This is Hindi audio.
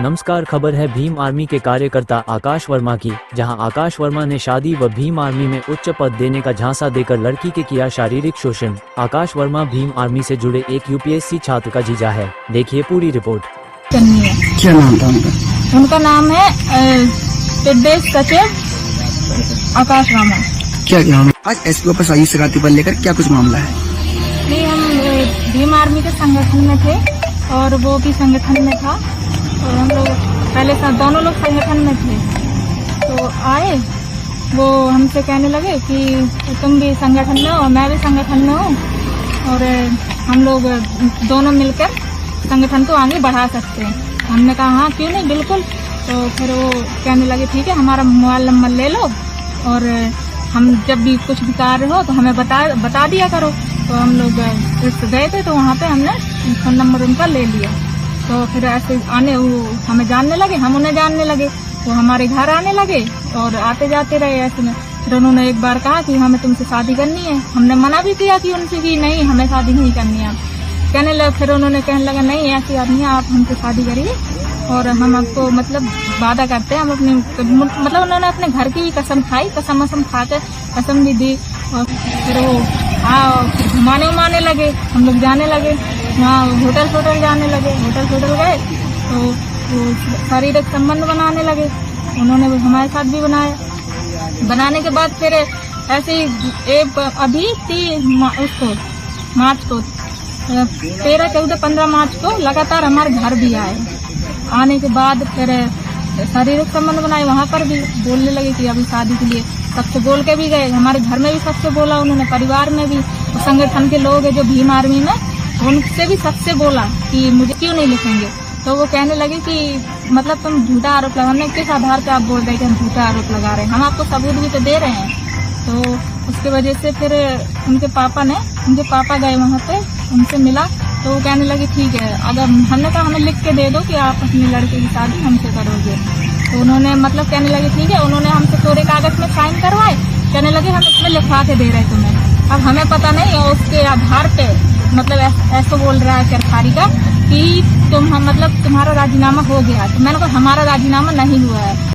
नमस्कार, खबर है भीम आर्मी के कार्यकर्ता आकाश वर्मा की, जहां आकाश वर्मा ने शादी व भीम आर्मी में उच्च पद देने का झांसा देकर लड़की के किया शारीरिक शोषण। आकाश वर्मा भीम आर्मी से जुड़े एक यूपीएससी छात्र का जीजा है। देखिए पूरी रिपोर्ट। क्या नाम था उनका? उनका नाम है प्रदेश सचिव आकाश वर्मा। क्या नाम है? आज एसपी पर साजिश सगाती पर लेकर क्या कुछ मामला है? नहीं, हम भीम आर्मी के संगठन में थे और वो भी संगठन में था और हम लोग पहले दोनों लोग संगठन में थे। तो आए वो हमसे कहने लगे कि तुम भी संगठन में हो और मैं भी संगठन में हूँ और हम लोग दोनों मिलकर संगठन को आगे बढ़ा सकते हैं। हमने कहा हाँ क्यों नहीं, बिल्कुल। तो फिर वो कहने लगे ठीक है, हमारा मोबाइल नंबर ले लो और हम जब भी कुछ भी कार्य हो तो हमें बता दिया करो। तो हम लोग गए थे तो वहाँ पे हमने फोन नंबर उनका ले लिया। तो फिर ऐसे वो हमें जानने लगे, हम उन्हें जानने लगे। वो हमारे घर आने लगे और आते जाते रहे ऐसे में। फिर उन्होंने एक बार कहा कि हमें तुमसे शादी करनी है। हमने मना भी किया कि उनसे कि नहीं, हमें शादी नहीं करनी है। कहने लगे, फिर उन्होंने कहने लगा नहीं ऐसी बात नहीं है, आप हमसे शादी करिए और हम आपको मतलब वादा करते हैं। हम अपनी मतलब उन्होंने अपने घर की भी कसम खाई, कसम खा के कसम भी दी। और फिर वो घुमाने लगे, हम लोग जाने लगे वहाँ होटल जाने लगे। होटल गए तो वो शारीरिक संबंध बनाने लगे। उन्होंने हमारे साथ भी बनाने के बाद फिर ऐसे अभी 3 मार्च को 13, 14, 15 मार्च को लगातार हमारे घर भी आए। आने के बाद फिर शारीरिक संबंध बनाए, वहाँ पर भी बोलने लगे कि अभी शादी के लिए सबसे बोल के भी गए। हमारे घर में भी सबसे बोला उन्होंने, परिवार में भी, संगठन के लोग है जो भीम आर्मी में, उनसे भी सबसे बोला कि मुझे क्यों नहीं लिखेंगे। तो वो कहने लगे कि मतलब तुम झूठा आरोप लगा। हमने किस आधार पे आप बोल रहे हैं कि हम झूठा आरोप लगा रहे हैं, हम आपको सबूत भी तो दे रहे हैं। तो उसके वजह से फिर उनके पापा गए वहाँ पे, उनसे मिला तो वो कहने लगे ठीक है, अगर हमने कहा हमें लिख के दे दो कि आप अपने लड़के की शादी हमसे करोगे। तो उन्होंने मतलब कहने लगे ठीक है। उन्होंने हमसे थोड़े कागज में साइन करवाए, कहने लगे हम इसमें लिखवा के दे रहे तुम्हें। अब हमें पता नहीं और उसके आधार पे मतलब ऐसा बोल रहा है सरकारी का कि तुम्हारा राजीनामा हो गया। तो मैंने कहा हमारा राजीनामा नहीं हुआ है।